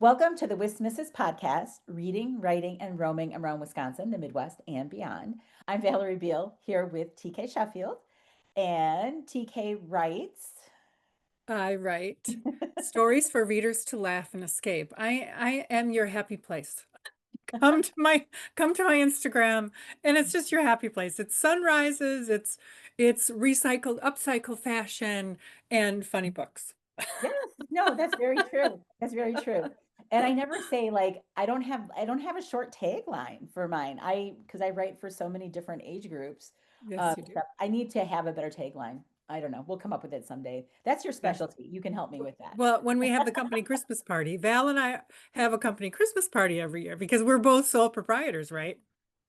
Welcome to the WisMissus podcast, reading, writing, and roaming around Wisconsin, the Midwest, and beyond. I'm Valerie Biel here with T.K. Sheffield, and T.K. writes. I write stories for readers to laugh and escape. I am your happy place. Come to my Instagram, and it's just your happy place. It's sunrises, it's recycled, upcycled fashion, and funny books. Yes, no, that's very true. That's very true. And I never say like I don't have a short tagline for mine. Because I write for so many different age groups. Yes, you do. I need to have a better tagline. I don't know. We'll come up with it someday. That's your Yeah. specialty. You can help me with that. Well, when we have the company Christmas party, Val and I have a company Christmas party every year because we're both sole proprietors, right?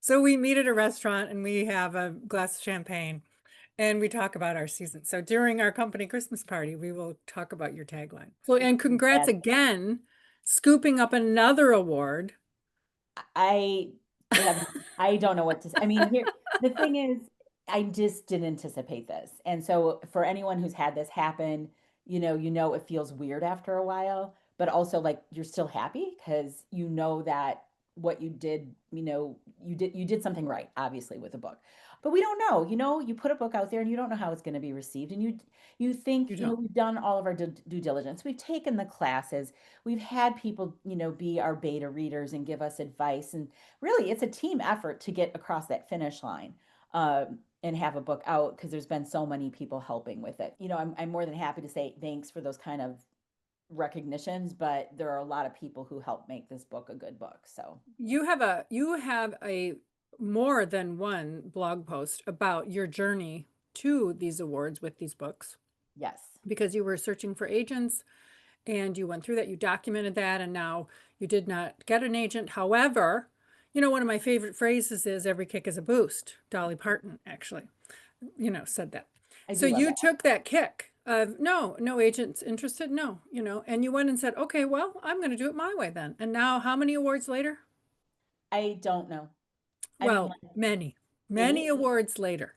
So we meet at a restaurant and we have a glass of champagne and we talk about our season. So during our company Christmas party, we will talk about your tagline. So, and congrats That's again, scooping up another award. I have I don't know what to say. I mean, here the thing is, I just didn't anticipate this. And so for anyone who's had this happen, you know it feels weird after a while, but also like you're still happy because you know that what you did, you did something right, obviously, with the book. But we don't know, you put a book out there and you don't know how it's going to be received. And you think, You don't. we've done all of our due diligence. We've taken the classes. We've had people, be our beta readers and give us advice. And really, it's a team effort to get across that finish line and have a book out because there's been so many people helping with it. I'm more than happy to say thanks for those kind of recognitions, but there are a lot of people who help make this book a good book. So, You have a more than one blog post about your journey to these awards with these books yes. because you were searching for agents and you went through that, you documented that, and now you did not get an agent. However, one of my favorite phrases is every kick is a boost. Dolly Parton actually, said that. I So do love you that. took that kick of no agents interested, no, and you went and said, okay, well, I'm going to do it my way then. And now how many awards later? I don't know. I mean, Well, many, it many is. awards later.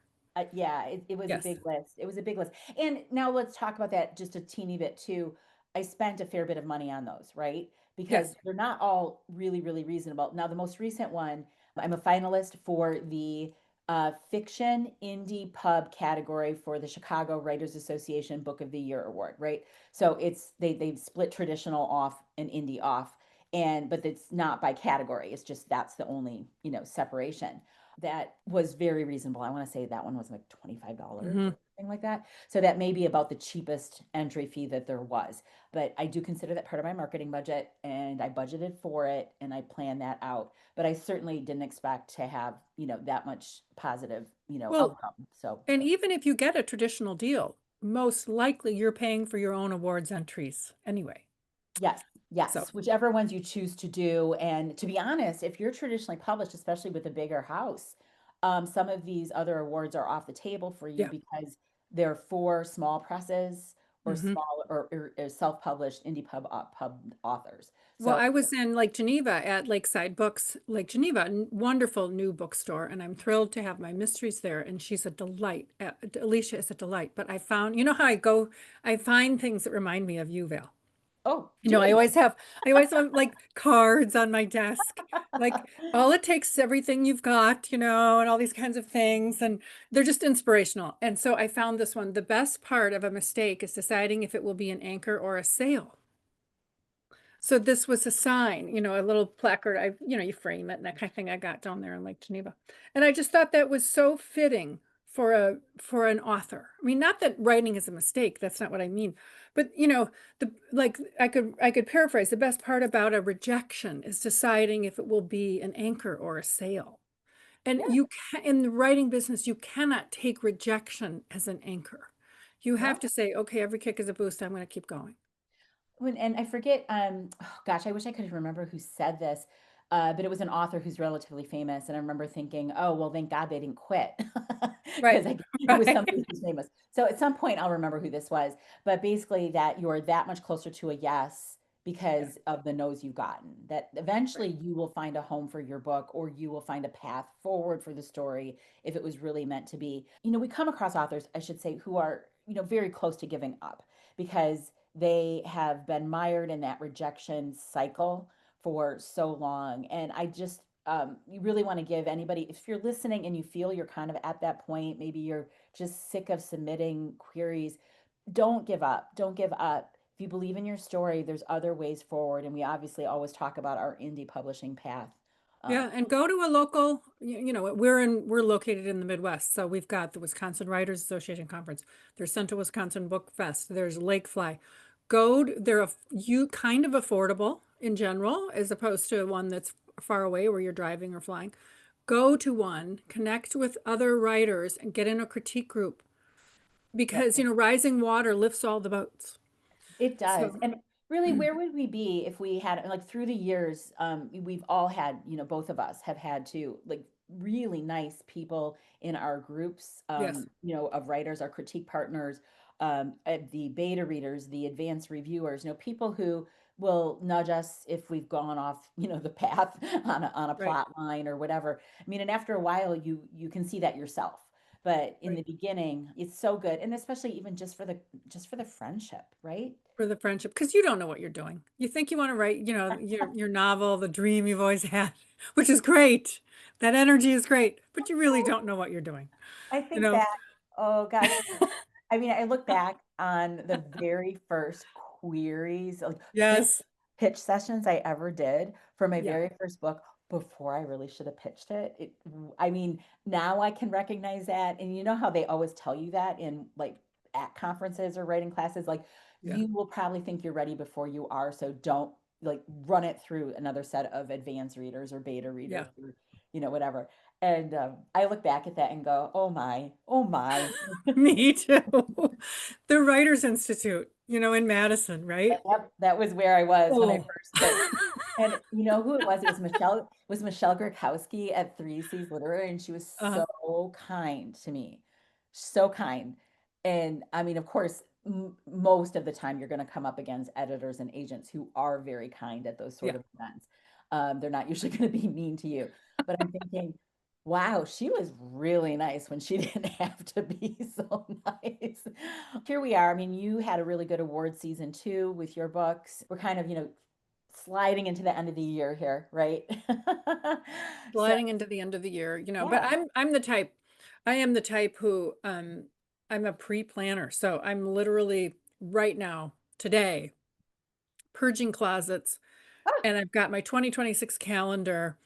Yeah, it was a Yes. big list. It was a big list. And now let's talk about that just a teeny bit too. I spent a fair bit of money on those, right? Because Yes. they're not all really, really reasonable. Now, the most recent one, I'm a finalist for the fiction indie pub category for the Chicago Writers Association Book of the Year Award, right? So it's they split traditional off and indie off, but it's not by category. It's just that's the only separation that was very reasonable. I want to say that one was like $25 Hmm. or something like that. So that may be about the cheapest entry fee that there was. But I do consider that part of my marketing budget and I budgeted for it and I planned that out. But I certainly didn't expect to have, that much positive, Well, outcome. So and even if you get a traditional deal, most likely you're paying for your own awards entries anyway. yes, So yes, whichever ones you choose to do. And to be honest, if you're traditionally published, especially with a bigger house, some of these other awards are off the table for you yeah. because they're for small presses or Hmm. small or self-published indie pub authors. Well, So I was in Lake Geneva at Lakeside Books, Lake Geneva, wonderful new bookstore, and I'm thrilled to have my mysteries there. And she's a delight. Alicia is a delight. But I found, you know how I find things that remind me of you, Val. oh, You do know, you? I always have like cards on my desk. Like all it takes is everything you've got, and all these kinds of things. And they're just inspirational. And so I found this one. The best part of a mistake is deciding if it will be an anchor or a sail. So this was a sign, a little placard. You frame it and that kind of thing I got down there in Lake Geneva. And I just thought that was so fitting for an author. I mean, not that writing is a mistake, that's not what I mean. But the like I could paraphrase the best part about a rejection is deciding if it will be an anchor or a sail. And Yeah. you can in the writing business, you cannot take rejection as an anchor. You have No. to say, okay, every kick is a boost. I'm going to keep going. And I forget, oh gosh, I wish I could remember who said this, but it was an author who's relatively famous. And I remember thinking, oh, well, thank God they didn't quit because Right. it was Right. somebody who's famous. So at some point, I'll remember who this was. But basically, that you're that much closer to a yes Yeah. because of the no's you've gotten, that Right. eventually you will find a home for your book or you will find a path forward for the story if it was really meant to be. We come across authors, I should say, who are, very close to giving up because they have been mired in that rejection cycle for so long. And I just, you really want to give anybody, if you're listening and you feel you're kind of at that point, maybe you're just sick of submitting queries, don't give up. Don't give up. If you believe in your story, there's other ways forward. And we obviously always talk about our indie publishing path. Um, Yeah, and go to a local, you know, we're located in the Midwest, so we've got the Wisconsin Writers Association Conference. There's Central Wisconsin Book Fest. There's Lake Fly. They're you kind of affordable in general, as opposed to one that's far away where you're driving or flying. Go to one, connect with other writers, and get in a critique group yeah. because, rising water lifts all the boats. It does. So, And really, where would we be if we had, like, through the years, we've all had, both of us have had to, like, really nice people in our groups, yes, of writers, our critique partners, the beta readers, the advanced reviewers, people who will nudge us if we've gone off, the path on a right, plot line or whatever. I mean, and after a while, you can see that yourself. But in right. the beginning, it's so good, and especially even just for the friendship, right? For the friendship, because you don't know what you're doing. You think you want to write, your novel, the dream you've always had, which is great. That energy is great, but you really don't know what you're doing, I you think know? back, oh gosh, I mean, I look back on the very first queries, like Yes. pitch sessions I ever did for my Yeah. very first book before I really should have pitched it. I mean, now I can recognize that. And you know how they always tell you that in, like, at conferences or writing classes, like, Yeah. you will probably think you're ready before you are. So don't, like, run it through another set of advanced readers or beta Yeah. readers or, whatever. And I look back at that and go, oh my, oh my. Me too. The Writers Institute, in Madison, right? Yep, that was where I was when I Oh. first pitched. And you know who it was? It was Michelle Gurkowski at Three C's Literary, and she was Uh, so kind to me. So kind. And I mean, of course, most of the time you're going to come up against editors and agents who are very kind at those sort yeah. of events. They're not usually going to be mean to you. But I'm thinking, wow, she was really nice when she didn't have to be so nice. Here we are. I mean, you had a really good award season too with your books. We're kind of, sliding into the end of the year here, right? So, Sliding into the end of the year, but yeah. I am the type who, I'm a pre-planner. So I'm literally right now, today, purging closets, Ah, and I've got my 2026 calendar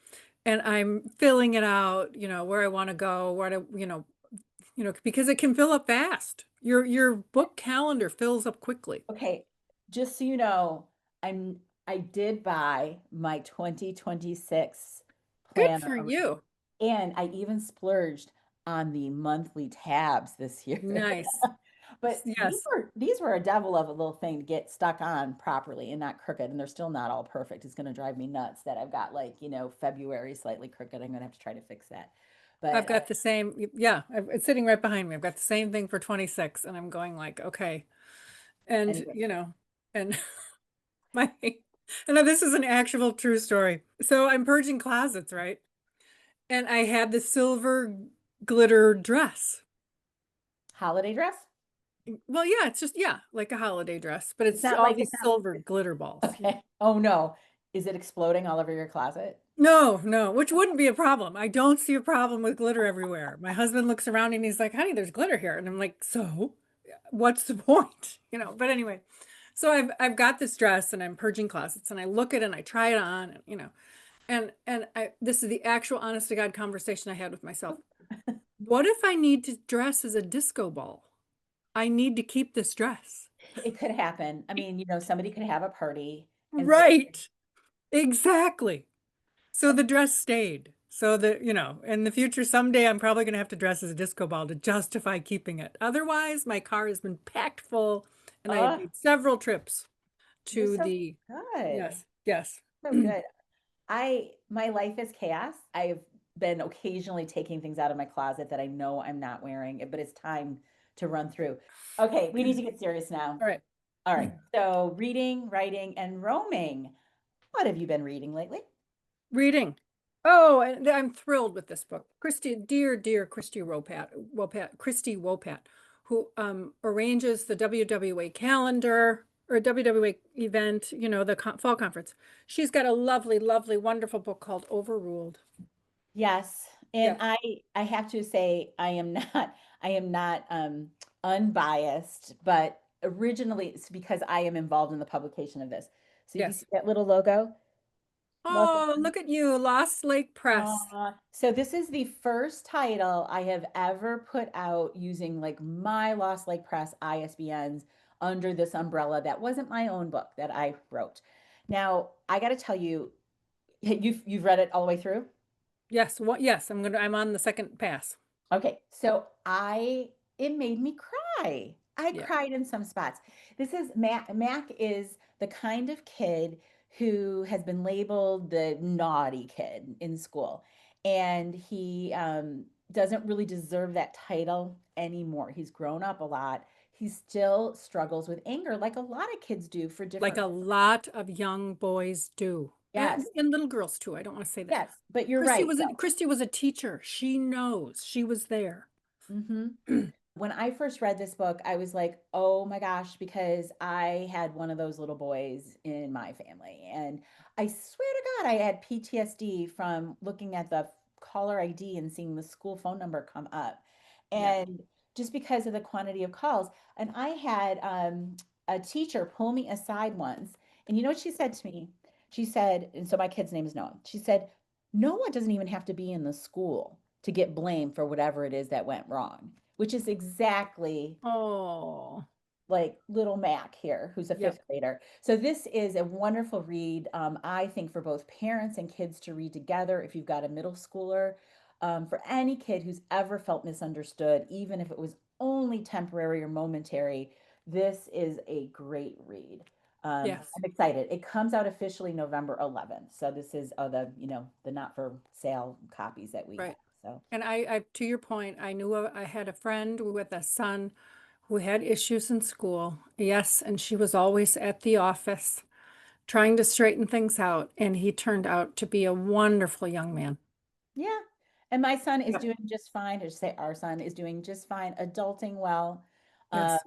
and I'm filling it out, where I want to go, because it can fill up fast. Your book calendar fills up quickly. okay. Just so you know, I did buy my 2026 Good planner for already, you. and I even splurged on the monthly tabs this year. Nice. But these Yes. were these were a devil of a little thing to get stuck on properly and not crooked, and they're still not all perfect. It's going to drive me nuts that I've got, like, February slightly crooked. I'm going to have to try to fix that. I've But got the same, yeah, it's sitting right behind me. I've got the same thing for 26 and I'm going like, okay. And, anyway, and my, and now this is an actual true story. So I'm purging closets, right? And I had the silver glitter dress. holiday dress? Well, yeah, it's just, yeah, like a holiday dress, but It's it's not all like these silver glitter balls. okay. Oh no. Is it exploding all over your closet? No, no, which wouldn't be a problem. I don't see a problem with glitter everywhere. My husband looks around and he's like, honey, there's glitter here. And I'm like, so what's the point? But anyway, so I've got this dress and I'm purging closets and I look at it and I try it on and this is the actual honest to God conversation I had with myself. What if I need to dress as a disco ball? I need to keep this dress. It could happen. I mean, somebody could have a party and say, Right. Exactly. So the dress stayed. So that, in the future, someday I'm probably going to have to dress as a disco ball to justify keeping it. Otherwise, my car has been packed full and I have oh, made several trips you're to so the, good. yes, yes. So good. My life is chaos. I've been occasionally taking things out of my closet that I know I'm not wearing, but it's time to run through. Okay, we need to get serious now. All right. All right. So reading, writing, and roaming. What have you been reading lately? Reading. Oh, and I'm thrilled with this book. Dear Christy Wopat, who arranges the WWA calendar. or a WWA event, you know, the fall conference. She's got a lovely, lovely, wonderful book called Overruled. Yes. And Yes, I have to say I am not unbiased, but originally it's because I am involved in the publication of this. So if you yes. see that little logo, Lost Oh, look at you, Lost Lake Press. so this is the first title I have ever put out using like my Lost Lake Press ISBNs under this umbrella. That wasn't my own book that I wrote. Now, I got to tell you, you've read it all the way through? Yes, what? Yes, I'm on the second pass. Okay, so it made me cry. I Yeah, cried in some spots. This is Mac. Mac is the kind of kid who has been labeled the naughty kid in school, and he doesn't really deserve that title anymore. He's grown up a lot. He still struggles with anger, like a lot of kids do for like different. a lot of young boys do, Yes, and little girls too. I don't want to say that. yes, but you're right. Christy was a teacher. She knows. She was there. hmm When I first read this book, I was like, oh my gosh, because I had one of those little boys in my family. And I swear to God, I had PTSD from looking at the caller ID and seeing the school phone number come up. Yeah. And just because of the quantity of calls. And I had a teacher pull me aside once. And you know what she said to me? She said, and so my kid's name is Noah. She said, Noah doesn't even have to be in the school to get blamed for whatever it is that went wrong, which is exactly Oh, like little Mac here, who's a yep. fifth grader. So this is a wonderful read, I think, for both parents and kids to read together. If you've got a middle schooler, for any kid who's ever felt misunderstood, even if it was only temporary or momentary, this is a great read. Yes. I'm excited. It comes out officially November 11th. So this is the not for sale copies that we have. Right. So And to your point, I had a friend with a son who had issues in school. Yes, and she was always at the office trying to straighten things out, and he turned out to be a wonderful young man. yeah. And my son is Yep. doing just fine. I should say our son is doing just fine, adulting well. Yes.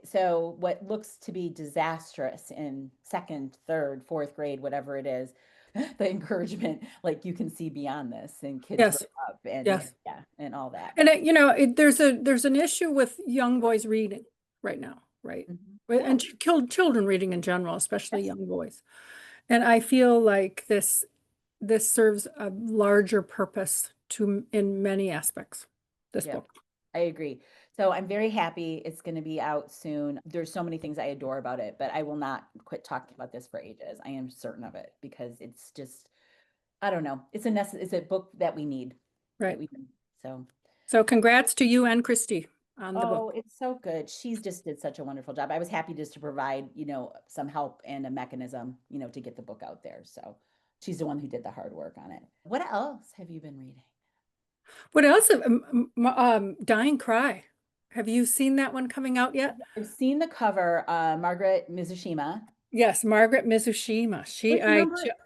So what looks to be disastrous in second, third, fourth grade, whatever it is, the encouragement, like you can see beyond this and kids grow Yes. up and Yes. yeah, and all that. And there's an issue with young boys reading right now, right? Yeah. And children reading in general, especially Yes. young boys. And I feel like this serves a larger purpose in many aspects, this Yeah. book. I agree. So I'm very happy it's going to be out soon. There's so many things I adore about it, but I will not quit talking about this for ages. I am certain of it because it's just, I don't know. It's a book that we need, that Right. we need. So, So congrats to you and Christy on the oh, book. it's so good. She's just did such a wonderful job. I was happy just to provide, some help and a mechanism, to get the book out there. So she's the one who did the hard work on it. What else have you been reading? What else? Dying Cry. Have you seen that one coming out yet? I've seen the cover, Margaret Mizushima. Yes, Margaret Mizushima.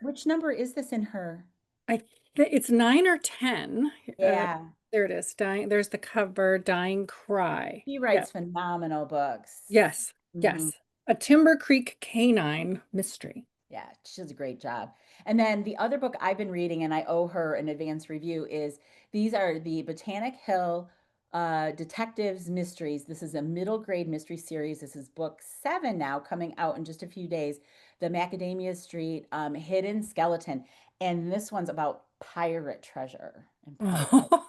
Which number is this in her? I think it's 9 or 10. Yeah. There it is. There's the cover, Dying Cry. She Yeah. writes phenomenal books. Yes. Mhm. Yes. A Timber Creek Canine Mystery. Yeah, she does a great job. And then the other book I've been reading, and I owe her an advanced review, is these are the Botanic Hill Detectives Mysteries. This is a middle grade mystery series. This is book 7 now, coming out in just a few days. The Macadamia Street Hidden Skeleton. And this one's about pirate treasure and pirate. Oh,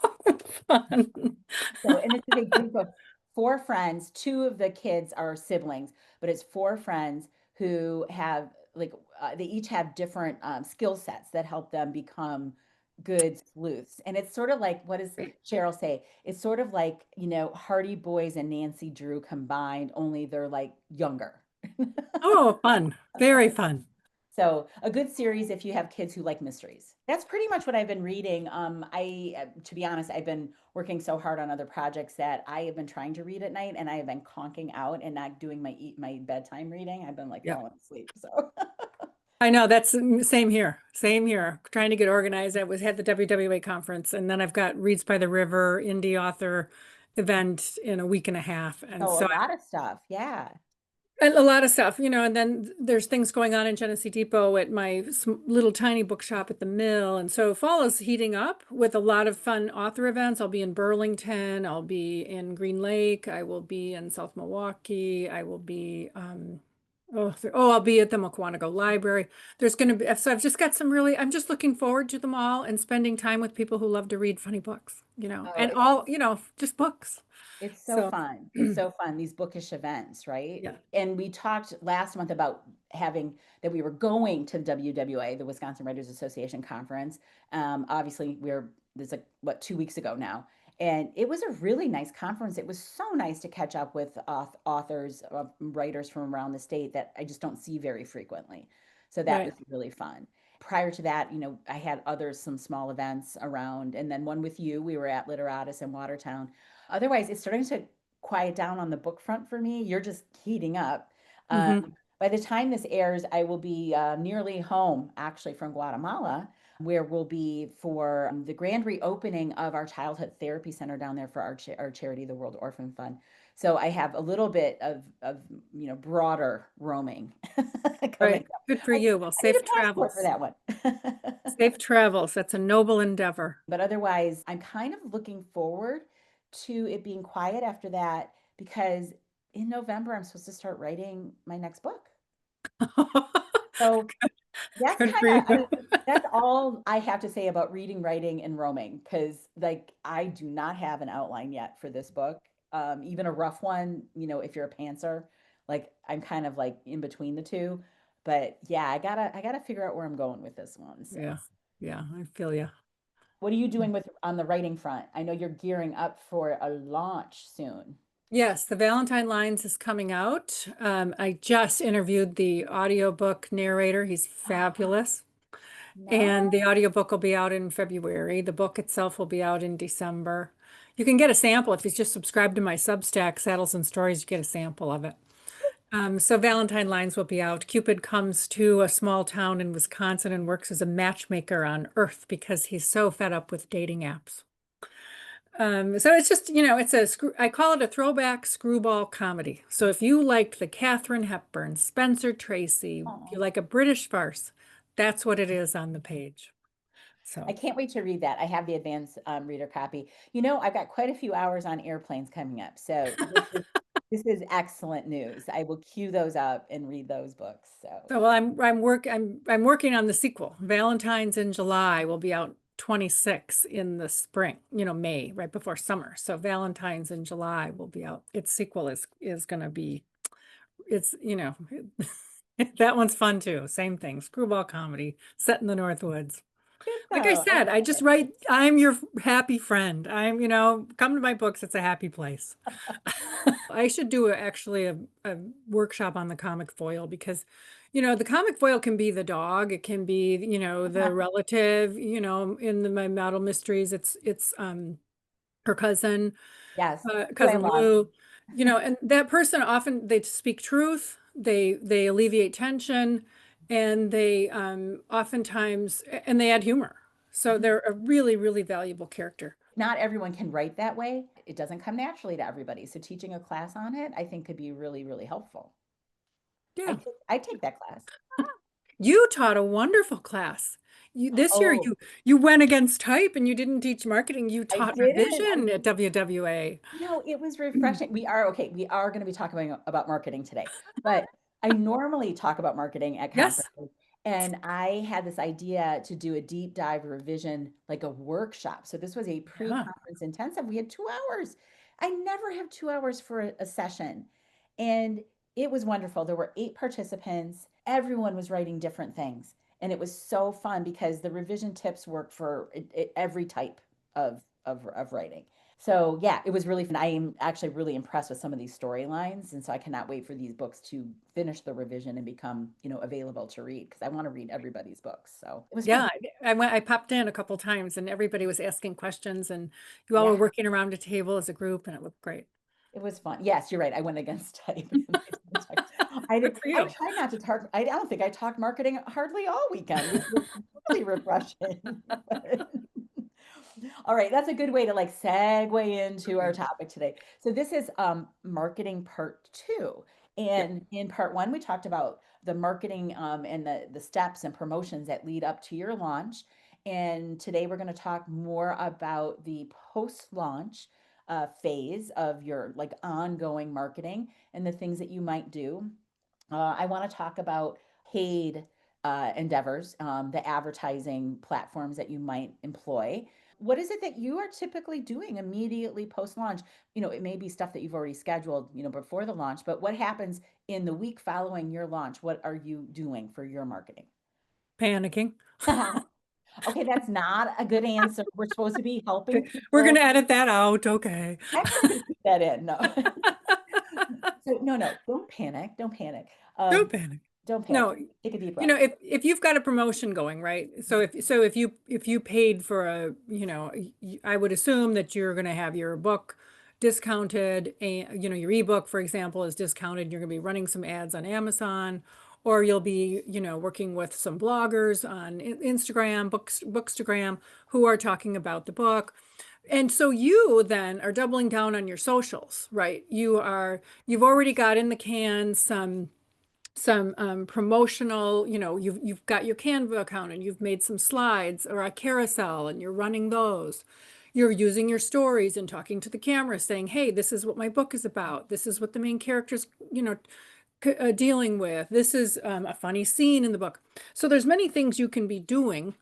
fun. So, and this is a group of 4 friends. 2 of the kids are siblings, but it's 4 friends who have they each have different skill sets that help them become good sleuths. And it's sort of like, what does Cheryl say? It's sort of like, Hardy Boys and Nancy Drew combined, only they're like younger. Oh, fun. Very fun. So a good series if you have kids who like mysteries. That's pretty much what I've been reading. To be honest, I've been working so hard on other projects that I have been trying to read at night, and I have been conking out and not doing my bedtime reading. I've been like Yeah. falling asleep. So I know that's same here. Same here. Trying to get organized. I had the WWA conference, and then I've got Reads by the River indie author event in a week and a half. And so a so lot of stuff. Yeah. A lot of stuff, and then there's things going on in Genesee Depot at my little tiny bookshop at the mill. And so fall is heating up with a lot of fun author events. I'll be in Burlington, I'll be in Green Lake, I will be in South Milwaukee, I will be, I'll be at the Mukwonago Library. There's going to be, so I've just got I'm just looking forward to them all and spending time with people who love to read funny books, Oh, and all, just books. it's so So, fun. It's so fun, these bookish events, right? yeah. And we talked last month about having that we were going to the WWA, the Wisconsin Writers Association conference. Obviously, there's like what 2 weeks ago now, and it was a really nice conference. It was so nice to catch up with authors, writers from around the state that I just don't see very frequently. So that Right. was really fun. Prior to that, I had some small events around, and then one with you. We were at Literatus in Watertown. Otherwise, it's starting to quiet down on the book front for me. You're just heating up. Um, Hmm. by the time this airs, I will be nearly home, actually, from Guatemala, where we'll be for the grand reopening of our childhood therapy center down there for our charity, the World Orphan Fund. So I have a little bit of broader roaming coming Right. up. Good for I, you. Well, I need safe a passport for travels. that one. Safe travels. That's a noble endeavor. But otherwise, I'm kind of looking forward to it being quiet after that because in November, I'm supposed to start writing my next book. So that's Good kind for you. of, I mean, that's all I have to say about reading, writing, and roaming because, like, I do not have an outline yet for this book. Even a rough one, if you're a pantser, like, I'm kind of like in between the two. But yeah, I gotta figure out where I'm going with this one. So. Yeah. Yeah, I feel you. What are you doing with on the writing front? I know you're gearing up for a launch soon. Yes, the Valentine Lines is coming out. I just interviewed the audiobook narrator. He's fabulous. No, And the audiobook will be out in February. The book itself will be out in December. You can get a sample if you just subscribe to my Substack, Saddles and Stories, you get a sample of it. So Valentine Lines will be out. Cupid comes to a small town in Wisconsin and works as a matchmaker on Earth because he's so fed up with dating apps. So it's just, I call it a throwback screwball comedy. So if you liked the Katharine Hepburn, Spencer Tracy, if you oh, like a British farce, that's what it is on the page. I So, can't wait to read that. I have the advanced reader copy. I've got quite a few hours on airplanes coming up, so this is excellent news. I will queue those up and read those books. So well, I'm working on the sequel. Valentine's in July will be out 26 in the spring, May, right before summer. So Valentine's in July will be out. Its sequel is going to be it's, that one's fun too. Same thing, screwball comedy set in the North Woods. good Like I though. I said, I love just it. write, I'm your happy friend. Come to my books, it's a happy place. I should do actually a workshop on the comic foil because, the comic foil can be the dog, it can be, the relative, my model mysteries, it's her cousin, Yes, who I cousin love. Lou, and that person often they speak truth, they alleviate tension, and they oftentimes and they add humor. So Mhm. they're a really, really valuable character. Not everyone can write that way. It doesn't come naturally to everybody. So teaching a class on it, I think could be really, really helpful. I Yeah. take I take that class. You taught a wonderful class. This year Oh, you went against type and you didn't teach marketing. You I taught didn't. revision at WWA. It was refreshing. We are okay. We are going to be talking about marketing today, but I normally talk about marketing at Yes. conferences. And I had this idea to do a deep dive revision, like a workshop. So this was a Yeah. pre-conference intensive. We had 2 hours. I never have 2 hours for a session. And it was wonderful. There were 8 participants. Everyone was writing different things. And it was so fun because the revision tips work for every type of writing. So yeah, it was really fun. I am actually really impressed with some of these storylines, and so I cannot wait for these books to finish the revision and become, available to read because I want to read everybody's books. So it was fun. Yeah, I popped in a couple times and everybody was asking questions and you all were Yeah, working around a table as a group and it looked great. it was fun. Yes, you're right. I went against type. I Good did. for I you. tried not to talk. I don't think I talked marketing hardly all weekend, which was really refreshing. All right, that's a good way to like segue into our Okay. topic today. So this is marketing part two. Yep. And in part one, we talked about the marketing and the steps and promotions that lead up to your launch. And today we're going to talk more about the post-launch phase of your like ongoing marketing and the things that you might do. I want to talk about paid endeavors, the advertising platforms that you might employ. What is it that you are typically doing immediately post launch? You know, it may be stuff that you've already scheduled, you know, before the launch, but what happens in the week following your launch? What are you doing for your marketing? Panicking. Okay, that's not a good answer. We're supposed to be helping We're going people. to edit that out. Okay. Actually, I'm going to keep that in. No. So, no, no, don't panic. Don't panic. Don't Um, panic. don't panic. No, Take a deep you breath. know, if you've got a promotion going, right? So if you paid for a, I would assume that you're going to have your book discounted, and your ebook, for example, is discounted. You're going to be running some ads on Amazon, or you'll be, working with some bloggers on Instagram, Bookstagram, who are talking about the book. And so you then are doubling down on your socials, right? You've already got in the can some promotional, you've got your Canva account and you've made some slides or a carousel and you're running those. You're using your stories and talking to the camera saying, hey, this is what my book is about. This is what the main character's, dealing with. This is a funny scene in the book. So there's many things you can be doing,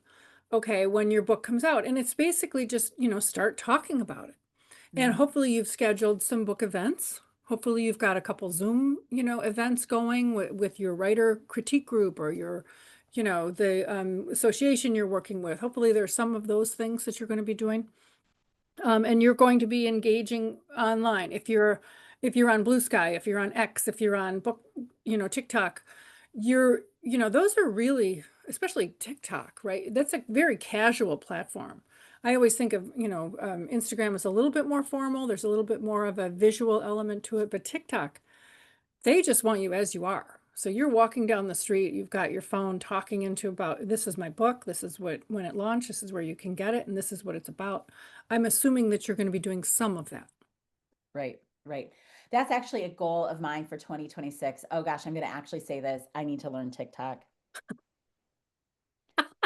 okay, when your book comes out. And it's basically just, start talking about it. And Mhm. hopefully you've scheduled some book events. Hopefully you've got a couple Zoom, events going with your writer critique group or the association you're working with. Hopefully there's some of those things that you're going to be doing. And you're going to be engaging online. If you're on Blue Sky, if you're on X, if you're on TikTok, those are really, especially TikTok, right? That's a very casual platform. I always think of, Instagram as a little bit more formal. There's a little bit more of a visual element to it, but TikTok, they just want you as you are. So you're walking down the street, you've got your phone talking into about, this is my book, this is when it launched, this is where you can get it, and this is what it's about. I'm assuming that you're going to be doing some of that. Right, right. That's actually a goal of mine for 2026. Oh gosh, I'm going to actually say this. I need to learn TikTok.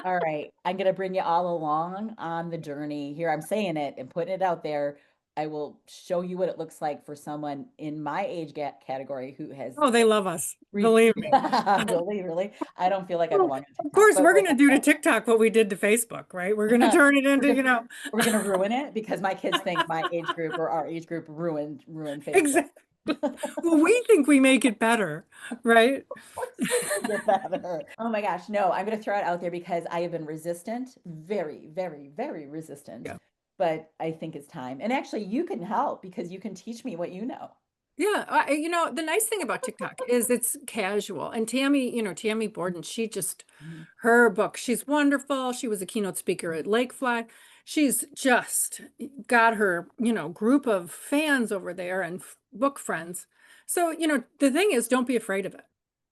All right, I'm going to bring you all along on the journey here. I'm saying it and putting it out there. I will show you what it looks like for someone in my age gap category who has Oh, they love us. reached. Believe me. Really, really. I don't feel like I Well, belong on of TikTok, course, but we're going to do to TikTok what we did to Facebook, right? We're going to turn it we're into, gonna we're gonna ruin it because my kids think my age group or our age group ruined Facebook. exactly. Well, we think we make it better, right? Of course we get better. Oh my gosh, no, I'm gonna throw it out there because I have been resistant, very, very, very resistant. Yeah. But I think it's time. And actually, you can help because you can teach me what you know. Yeah, the nice thing about TikTok is it's casual. And Tammy Borden, Mhm. her book, she's wonderful. She was a keynote speaker at Lakefly. She's just got her, group of fans over there and book friends. So, the thing is, don't be afraid of it.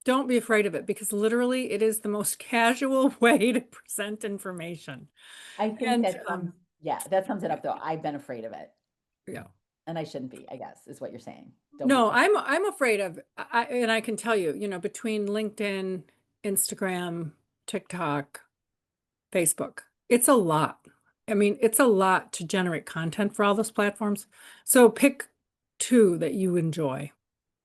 Don't be afraid of it because literally it is the most casual way to present information. I think And that yeah, that sums it up though. I've been afraid of it. yeah. And I shouldn't be, I guess, is what you're saying. Don't be No, afraid. I'm afraid of and I can tell you, between LinkedIn, Instagram, TikTok, Facebook, it's a lot. I mean, it's a lot to generate content for all those platforms. So pick two that you enjoy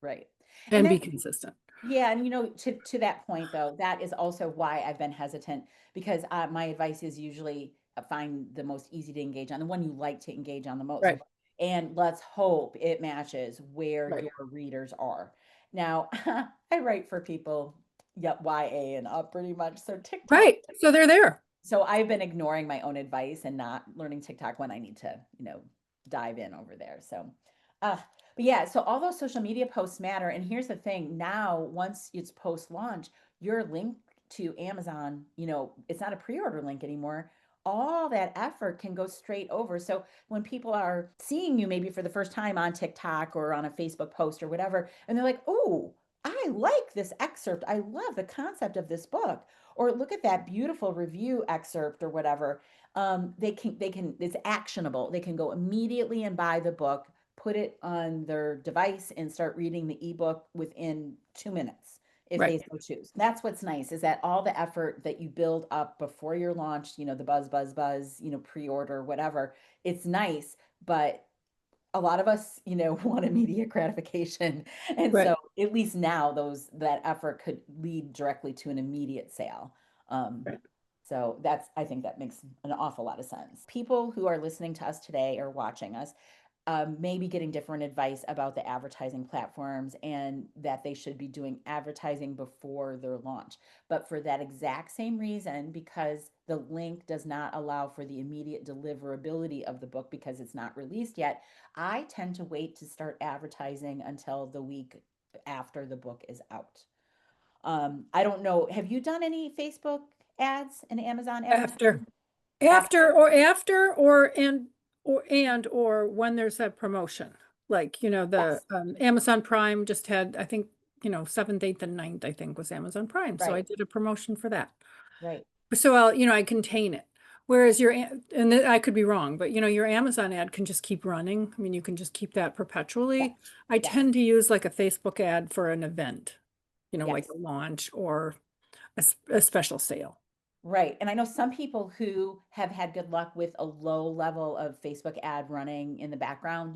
Right. And and be that's consistent. yeah, and you know, to that point though, that is also why I've been hesitant because my advice is usually find the most easy to engage on, the one you like to engage on the most. Right. And let's hope it matches where Right. your readers are. Now, I write for people, yep, YA and up pretty much. So TikTok. Right. So they're there. So I've been ignoring my own advice and not learning TikTok when I need to, dive in over there. So, uh, but yeah, so all those social media posts matter. And here's the thing now, once it's post launch, your link to Amazon, it's not a pre order link anymore. All that effort can go straight over. So when people are seeing you maybe for the first time on TikTok or on a Facebook post or whatever, and they're like, oh, I like this excerpt. I love the concept of this book. Or look at that beautiful review excerpt or whatever. They can, it's actionable. They can go immediately and buy the book, put it on their device and start reading the ebook within 2 minutes if Right. they so choose. That's what's nice is that all the effort that you build up before your launch, the buzz, pre-order, whatever, it's nice, but a lot of us, want immediate gratification. And Right. so at least now that effort could lead directly to an immediate sale. Um, Right. so I think that makes an awful lot of sense. People who are listening to us today or watching us maybe getting different advice about the advertising platforms and that they should be doing advertising before their launch. But for that exact same reason, because the link does not allow for the immediate deliverability of the book because it's not released yet, I tend to wait to start advertising until the week after the book is out. I don't know. Have you done any Facebook ads and Amazon After. advertising? After or when there's a promotion, like, the Yes, Amazon Prime just had, I think, 7th, 8th, and 9th, I think was Amazon Prime. So I right, did a promotion for that. right. So I contain it. Whereas I could be wrong, but your Amazon ad can just keep running. I mean, you can just keep that Yes, perpetually. I yes, tend to use like a Facebook ad for an event, like yes. a launch or a special sale. Right. And I know some people who have had good luck with a low level of Facebook ad running in the background,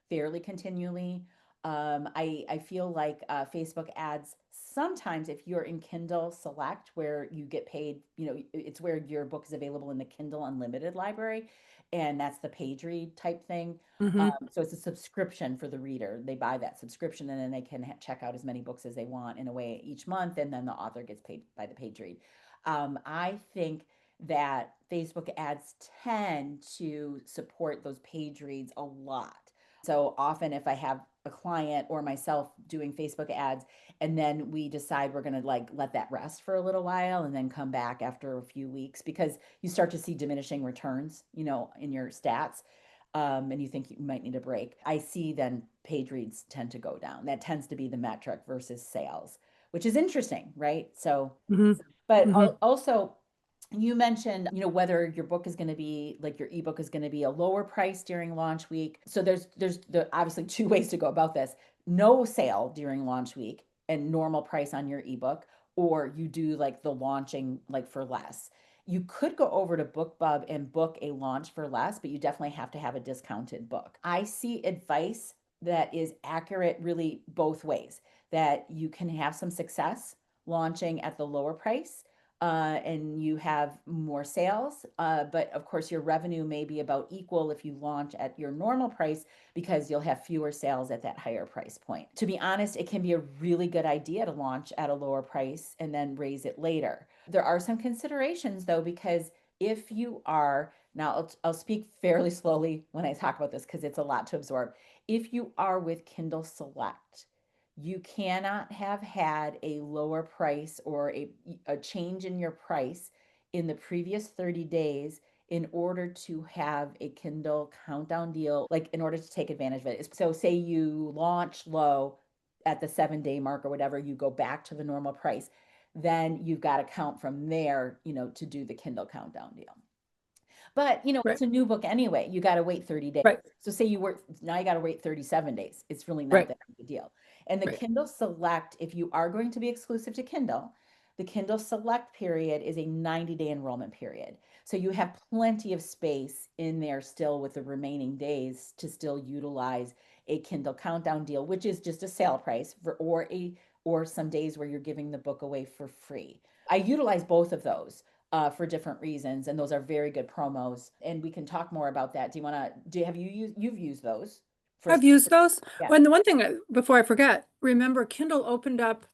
fairly continually. I feel like Facebook ads sometimes, if you're in Kindle Select, where you get paid, it's where your book is available in the Kindle Unlimited library, and that's the page read type thing. Hmm. So it's a subscription for the reader. They buy that subscription and then they can check out as many books as they want in a way each month, and then the author gets paid by the page read. I think that Facebook ads tend to support those page reads a lot. So often, if I have a client or myself doing Facebook ads, and then we decide we're going to like let that rest for a little while and then come back after a few weeks because you start to see diminishing returns, in your stats. And you think you might need a break. I see then page reads tend to go down. That tends to be the metric versus sales, which is interesting, right? So Hmm. but Hmm. also, you mentioned, whether your book is going to be like your ebook is going to be a lower price during launch week. So there's obviously two ways to go about this. No sale during launch week and normal price on your ebook, or you do like the launching like for less. You could go over to BookBub and book a launch for less, but you definitely have to have a discounted book. I see advice that is accurate really both ways, that you can have some success launching at the lower price and you have more sales. But of course, your revenue may be about equal if you launch at your normal price because you'll have fewer sales at that higher price point. To be honest, it can be a really good idea to launch at a lower price and then raise it later. There are some considerations though, because if you are, now I'll speak fairly slowly when I talk about this because it's a lot to absorb. If you are with Kindle Select, you cannot have had a lower price or a change in your price in the previous 30 days in order to have a Kindle countdown deal, like in order to take advantage of it. So, say you launch low at the 7 day mark or whatever, you go back to the normal price, then you've got to count from there, to do the Kindle countdown deal. But, Right. it's a new book anyway. You got to wait 30 days. Right. So say you work, now you got to wait 37 days. It's really not Right. that big a deal. And the Right. Kindle Select, if you are going to be exclusive to Kindle, the Kindle Select period is a 90-day enrollment period. So you have plenty of space in there still with the remaining days to still utilize a Kindle countdown deal, which is just a sale price or some days where you're giving the book away for free. I utilize both of those for different reasons, and those are very good promos. And we can talk more about that. Do you want to? Have you've used those for? I've used those. Yeah. Well, and the one thing before I forget, remember Kindle opened up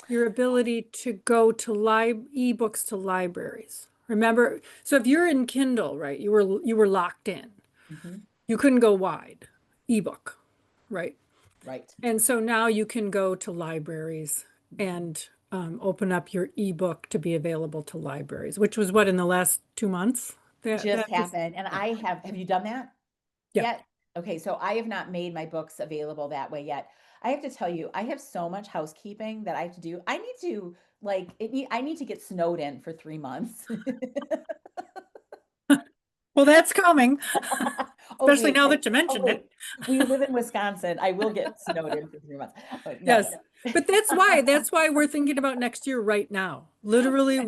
your ability to go to ebooks to libraries. Remember, so if you're in Kindle, right, you were locked in. Hmm. You couldn't go wide ebook, right? Right. And so now you can go to libraries and open up your ebook to be available to libraries, which was what in the last 2 months Just that just happened, and yeah. I have you done that Yeah. yet? Okay, so I have not made my books available that way yet. I have to tell you, I have so much housekeeping that I have to do. I need to I need to get snowed in for 3 months. Well, that's coming. Oh, especially now that you mentioned wait. it. We live in Wisconsin. I will get snowed in for 3 months. But no. Yes. But that's why we're thinking about next year right now. Literally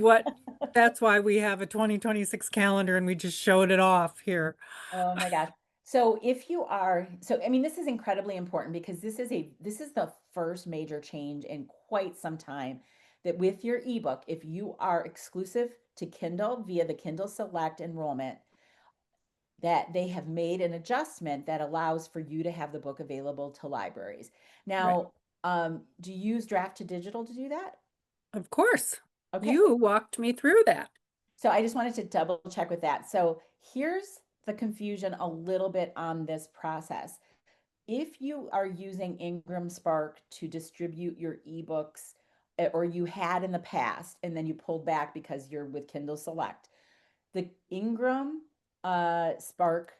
that's why we have a 2026 calendar and we just showed it off here. Oh my gosh. So if you are, so I mean, this is incredibly important because this is the first major change in quite some time that with your ebook, if you are exclusive to Kindle via the Kindle Select enrollment, that they have made an adjustment that allows for you to have the book available to libraries. Right. Now, do you use draft to digital to do that? Of course. Okay. You walked me through that. So I just wanted to double check with that. So here's the confusion a little bit on this process. If you are using Ingram Spark to distribute your ebooks, or you had in the past, and then you pulled back because you're with Kindle Select, the Ingram Spark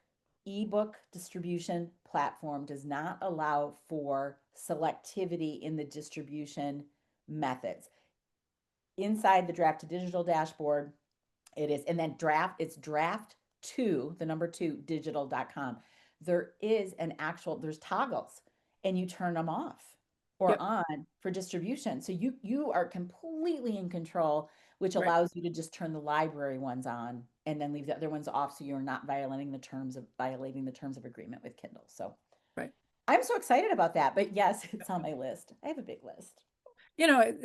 ebook distribution platform does not allow for selectivity in the distribution methods. Inside the draft to digital dashboard, it is, and then it's draft two, the number two, digital.com. There is there's toggles and you turn them off or Yep. on for distribution. So you are completely in control, which Right. allows you to just turn the library ones on and then leave the other ones off so you're not violating the terms of agreement with Kindle. So Right. I'm so excited about that. But yes, it's on my list. I have a big list.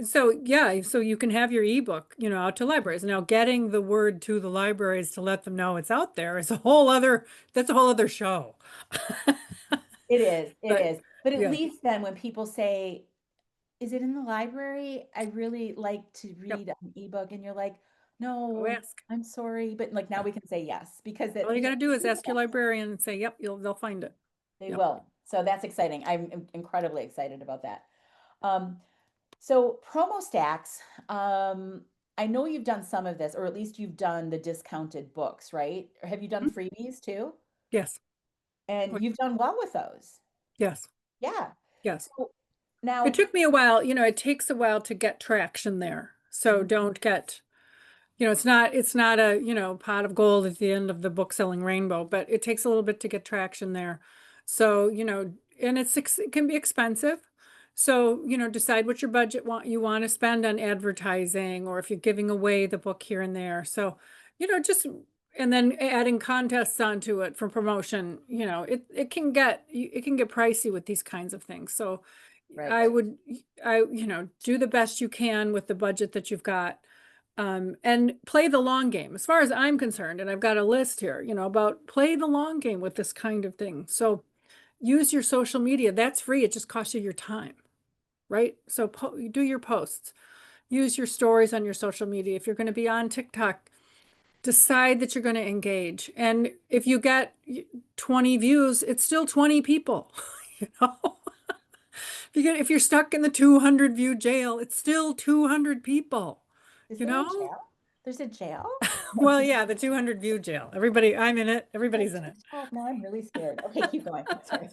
So yeah, so you can have your ebook, out to libraries. Now, getting the word to the libraries to let them know it's out there is that's a whole other show. It is, it But is. But at yeah, least then when people say, is it in the library? I really like to yep, read an ebook. And you're like, go no, ask. I'm sorry. But like now we can say yes because All you got to do is ask your yes, librarian and say, yep, they'll find it. they Yep. will. So that's exciting. I'm incredibly excited about that. Um, so promo stacks, I know you've done some of this, or at least you've done the discounted books, right? Or have you done Mhm. freebies too? Yes. Oh, And you've done well with those. yes. Yeah. Yes. So It now, took me a while, it takes a while to get traction there. So mhm, don't get it's not a, pot of gold at the end of the book selling rainbow, but it takes a little bit to get traction there. So, and it can be expensive. So, decide what your budget you want to spend on advertising, or if you're giving away the book here and there. So, just, and then adding contests onto it for promotion, it can get pricey with these kinds of things. So right. I would, do the best you can with the budget that you've got, and play the long game. As far as I'm concerned, and I've got a list here, about play the long game with this kind of thing. So use your social media. That's free. It just costs you your time, right? So do your posts. Use your stories on your social media. If you're going to be on TikTok, decide that you're going to engage. And if you get 20 views, it's still 20 people, you know? If you're stuck in the 200 view jail, it's still 200 people, Is you there a know? jail? There's a jail? Well, yeah, the 200 view jail. I'm in it. Oh, Everybody's in it. TikTok. Now I'm really scared. Okay, keep going. Sorry.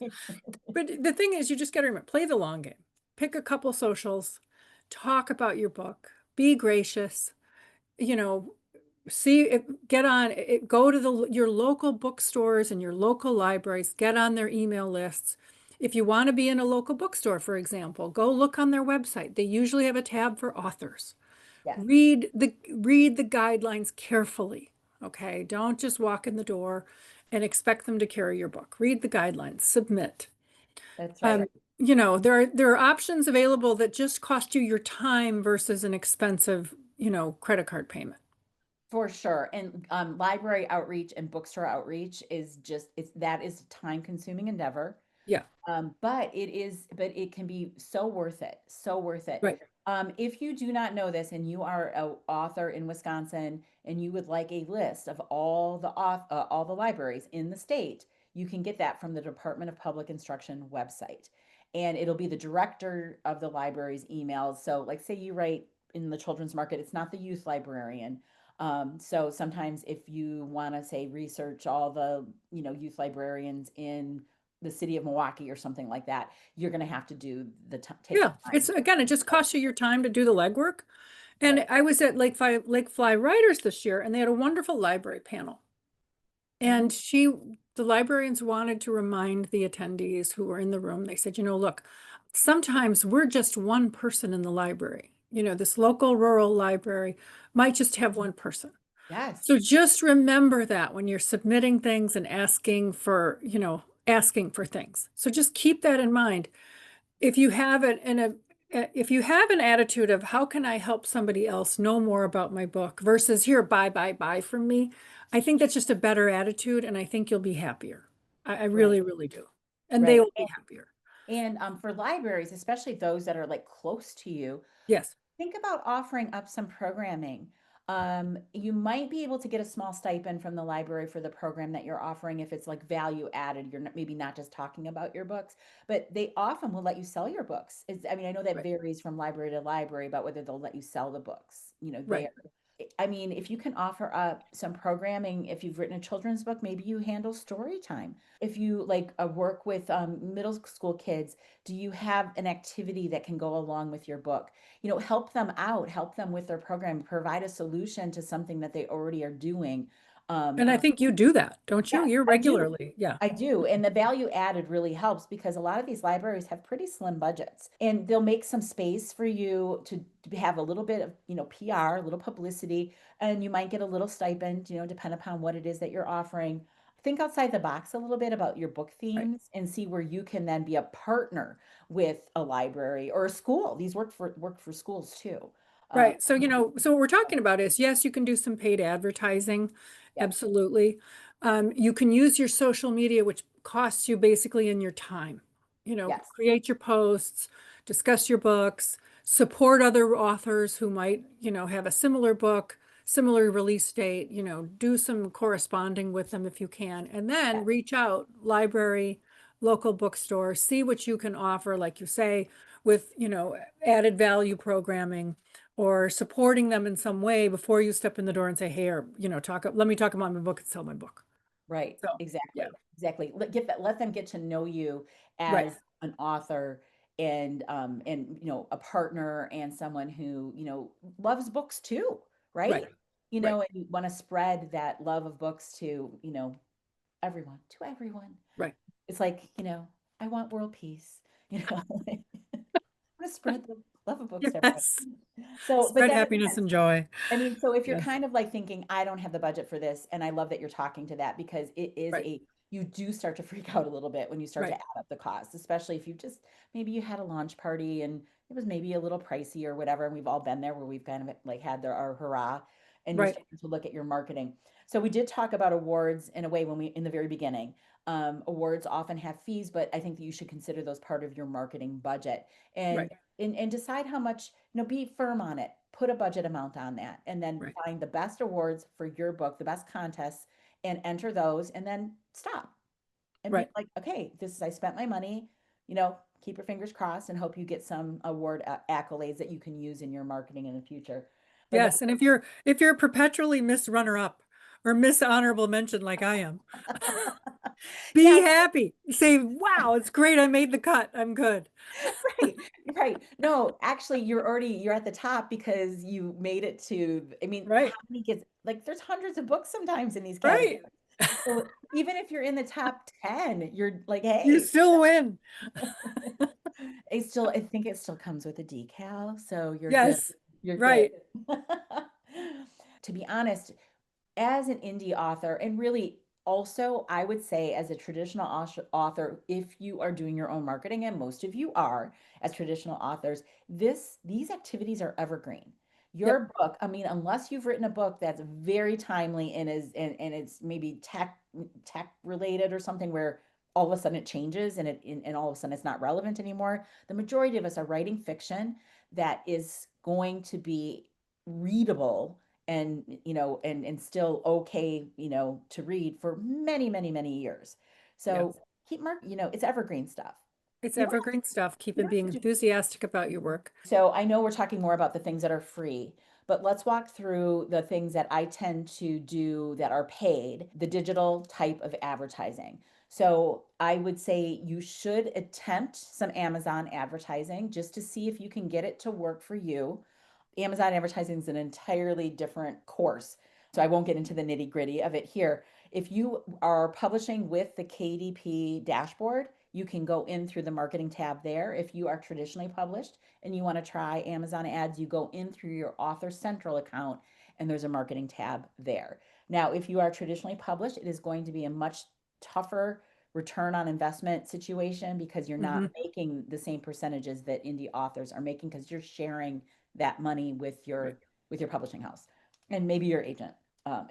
But the thing is, you just got to remember, play the long game. Pick a couple socials, talk about your book, be gracious, you know, get on it, go to your local bookstores and your local libraries, get on their email lists. If you want to be in a local bookstore, for example, go look on their website. They usually have a tab for authors. Yes, Read the guidelines carefully. Okay, don't just walk in the door and expect them to carry your book. Read the guidelines, submit. that's right. Um, there are options available that just cost you your time versus an expensive, credit card payment. For sure. And library outreach and bookstore outreach is that is a time consuming endeavor. Yeah, But it can be so worth it. So worth it. right. If you do not know this and you are an author in Wisconsin and you would like a list of all the libraries in the state, you can get that from the Department of Public Instruction website. And it'll be the director of the library's emails. So like say you write in the children's market, it's not the youth librarian. So sometimes if you want to say research all the, youth librarians in the city of Milwaukee or something like that, you're going to have to take the Yeah, time. it just costs you your time to do the legwork. Right. And I was at Lake Fly Writers this year, and they had a wonderful library panel. And Mhm. the librarians wanted to remind the attendees who were in the room, they said, look, sometimes we're just one person in the library. This local rural library might just have one person. Yes. So just remember that when you're submitting things and asking for things. So just keep that in mind. If you have it in a if you have an attitude of how can I help somebody else know more about my book versus here, buy from me, I think that's just a better attitude, and I think you'll be happier. I Right. really, really do. And they Right. will be happier. And for libraries, especially those that are like close to you, Yes, think about offering up some programming. You might be able to get a small stipend from the library for the program that you're offering if it's like value added. You're not, maybe not just talking about your books, but they often will let you sell your books. I mean, I know that right, varies from library to library about whether they'll let you sell the books, there. right. I mean, if you can offer up some programming, if you've written a children's book, maybe you handle story time. If you like work with middle school kids, do you have an activity that can go along with your book? Help them out, help them with their program, provide a solution to something that they already are doing. And I think you do that, don't you? Yes, You're I do. regularly. Yeah, I do. And the value added really helps because a lot of these libraries have pretty slim budgets and they'll make some space for you to have a little bit of, PR, a little publicity, and you might get a little stipend, depending upon what it is that you're offering. Think outside the box a little bit about your book right. themes and see where you can then be a partner with a library or a school. These work for schools too. Uh, Right. So, so what we're talking about is, yes, you can do some paid advertising. yep. Absolutely. You can use your social media, which costs you basically in your time. Yes. Create your posts, discuss your books, support other authors who might, have a similar book, similar release date, do some corresponding with them if you can, and then Yes. reach out, library, local bookstore, see what you can offer, like you say, with, added value programming or supporting them in some way before you step in the door and say, hey, or, let me talk about my book and sell my book. Right, So, yeah, exactly, exactly. Let them get to know you right, as an author and a partner and someone who, loves books too, right, right? right, And you want to spread that love of books to, everyone, to everyone. right. It's like, I want world peace, like, I want to spread the love of books to everyone. Yes. So, but Spread that happiness and joy. I mean, so if you're Yes, kind of like thinking, I don't have the budget for this, and I love that you're talking to that because right, you do start to freak out a little bit when you start to right, add up the costs, especially if maybe you had a launch party and it was maybe a little pricey or whatever. And we've all been there where we've kind of like had our hurrah and you're right, starting to look at your marketing. So we did talk about awards in a way in the very beginning. Awards often have fees, but I think that you should consider those part of your marketing budget right, and decide how much, be firm on it. Put a budget amount on that and then right, find the best awards for your book, the best contests, and enter those and then stop and be right. like, okay, I spent my money, keep your fingers crossed and hope you get some award accolades that you can use in your marketing in the future. But Yes. And if you're perpetually Miss Runner Up or Miss Honorable Mention like I am, be yeah, happy. Say, wow, it's great. I made the cut. I'm good. right, right. No, actually, you're at the top because you made it to. I mean, how Right, many kids? Like, there's hundreds of books sometimes in these right. categories. So even if you're in the top 10, you're like, You hey, still win. I think it still comes with a decal, so you're good. Yes, You're good. right, To be honest, as an indie author, and really also, I would say as a traditional author, if you are doing your own marketing, and most of you are as traditional authors, these activities are evergreen. yep, Your book, I mean, unless you've written a book that's very timely and it's maybe tech related or something where all of a sudden it changes and all of a sudden it's not relevant anymore. The majority of us are writing fiction that is going to be readable and and still okay to read for many years. So yes. keep it's evergreen stuff. It's You don't evergreen stuff. Keep you it don't have being to do. enthusiastic about your work. So I know we're talking more about the things that are free, but let's walk through the things that I tend to do that are paid, the digital type of advertising. So I would say you should attempt some Amazon advertising just to see if you can get it to work for you. Amazon advertising is an entirely different course. So I won't get into the nitty gritty of it here. If you are publishing with the KDP dashboard, you can go in through the marketing tab there. If you are traditionally published and you want to try Amazon ads, you go in through your Author Central account and there's a marketing tab there. Now, if you are traditionally published, it is going to be a much tougher return on investment situation because you're not Hmm. making the same percentages that indie authors are making because you're sharing that money Right. with your publishing house and maybe your agent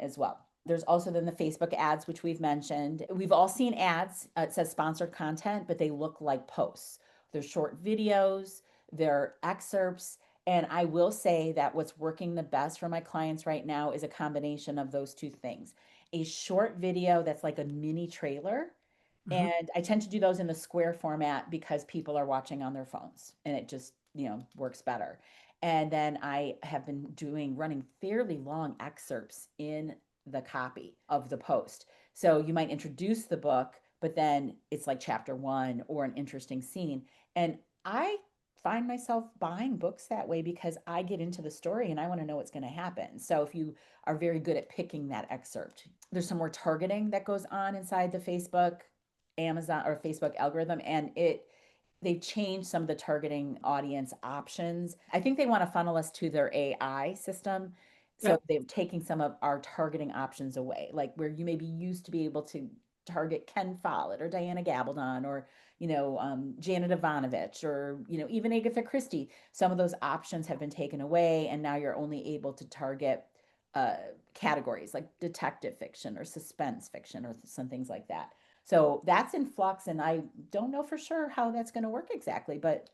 as well. There's also then the Facebook ads, which we've mentioned. We've all seen ads. It says sponsored content, but they look like posts. They're short videos, they're excerpts. And I will say that what's working the best for my clients right now is a combination of those two things. A short video that's like a mini trailer. Hmm. And I tend to do those in the square format because people are watching on their phones and it just, works better. And then I have been running fairly long excerpts in the copy of the post. So you might introduce the book, but then it's like chapter one or an interesting scene. And I find myself buying books that way because I get into the story and I want to know what's going to happen. So if you are very good at picking that excerpt, there's some more targeting that goes on inside the Facebook, Amazon, or Facebook algorithm, and they've changed some of the targeting audience options. I think they want to funnel us to their AI system. So Yep. they're taking some of our targeting options away, like where you maybe used to be able to target Ken Follett or Diana Gabaldon or, Janet Ivanovich or, even Agatha Christie. Some of those options have been taken away, and now you're only able to target uh, categories like detective fiction or suspense fiction or some things like that. So that's in flux, and I don't know for sure how that's going to work exactly, but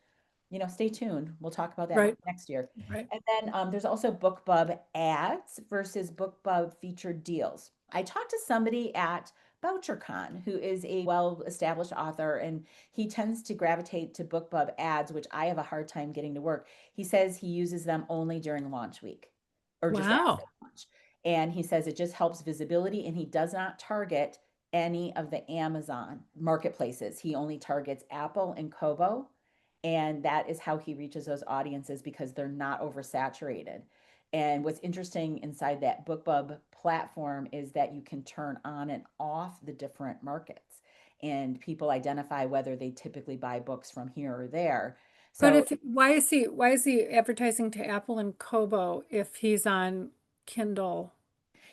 stay tuned. We'll talk about that Right. next year. Right. And then there's also BookBub ads versus BookBub featured deals. I talked to somebody at BoucherCon who is a well-established author, and he tends to gravitate to BookBub ads, which I have a hard time getting to work. He says he uses them only during launch week or just after Wow. launch. And he says it just helps visibility, and he does not target any of the Amazon marketplaces. He only targets Apple and Kobo, and that is how he reaches those audiences because they're not oversaturated. And what's interesting inside that BookBub platform is that you can turn on and off the different markets, and people identify whether they typically buy books from here or there. But So if why is he advertising to Apple and Kobo if he's on Kindle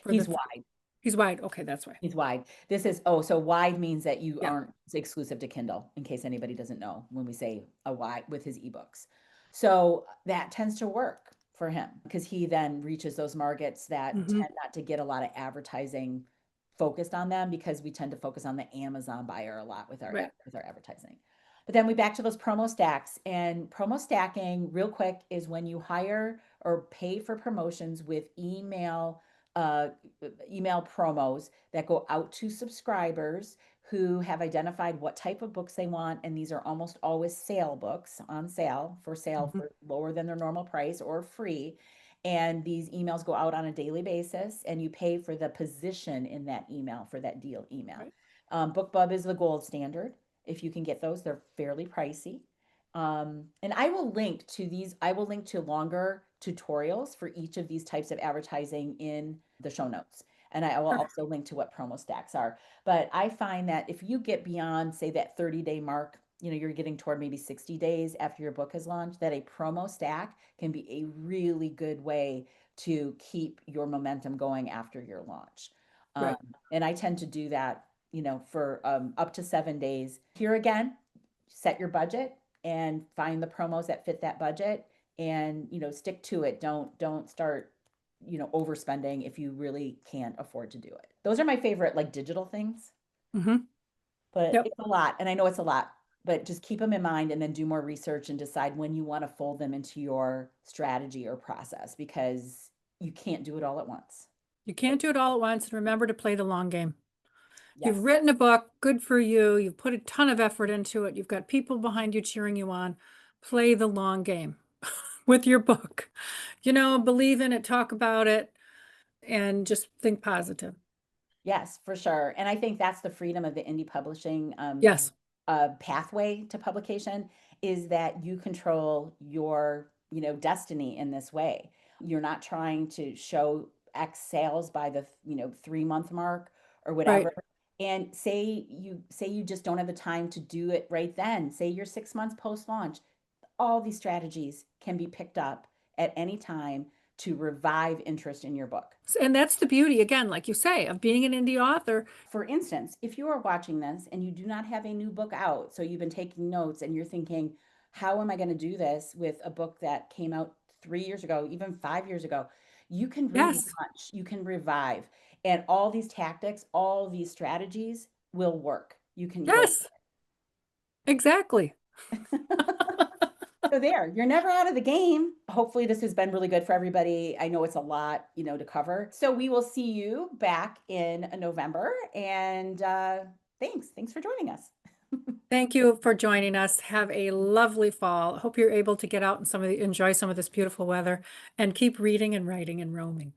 for the he's free? wide. He's wide. Okay, that's why. He's wide. This is, oh, so wide means that you Yeah. aren't exclusive to Kindle, in case anybody doesn't know when we say a wide with his ebooks. So that tends to work for him because he then reaches those markets that Hmm. tend not to get a lot of advertising focused on them because we tend to focus on the Amazon buyer a lot with Right. our advertising. But then we back to those promo stacks, and promo stacking real quick is when you hire or pay for promotions with uh, email promos that go out to subscribers who have identified what type of books they want. And these are almost always sale books on sale Hmm. for lower than their normal price or free. And these emails go out on a daily basis, and you pay for the position in that email for that deal email. Right. BookBub is the gold standard. If you can get those, they're fairly pricey. And I will link to longer tutorials for each of these types of advertising in the show notes. And I will Perfect. also link to what promo stacks are. But I find that if you get beyond, say, that 30-day mark, you're getting toward maybe 60 days after your book has launched, that a promo stack can be a really good way to keep your momentum going after your launch. Um, Right. and I tend to do that, for up to 7 days. Here again, set your budget and find the promos that fit that budget and stick to it. Don't start overspending if you really can't afford to do it. Those are my favorite like digital things, Hmm. but Yep. it's a lot and I know it's a lot, but just keep them in mind and then do more research and decide when you want to fold them into your strategy or process because you can't do it all at once. You can't do it all at once, and remember to play the long game. You've Yes. written a book, good for you. You've put a ton of effort into it. You've got people behind you cheering you on. Play the long game with your book. Believe in it, talk about it, and just think positive. Yes, for sure. And I think that's the freedom of the indie publishing Yes. pathway to publication is that you control your, destiny in this way. You're not trying to show X sales by the, 3-month mark or whatever. Right. And say you just don't have the time to do it right then. Say you're 6 months post launch. All these strategies can be picked up at any time to revive interest in your book. And that's the beauty, again, like you say, of being an indie author. For instance, if you are watching this and you do not have a new book out, so you've been taking notes and you're thinking, how am I going to do this with a book that came out 3 years ago, even 5 years ago? You can Yes. relaunch, you can revive, and all these tactics, all these strategies will work. You can go. Yes, exactly. So there, you're never out of the game. Hopefully this has been really good for everybody. I know it's a lot, to cover. So we will see you back in November. And thanks for joining us. Thank you for joining us. Have a lovely fall. Hope you're able to get out and enjoy some of this beautiful weather and keep reading and writing and roaming.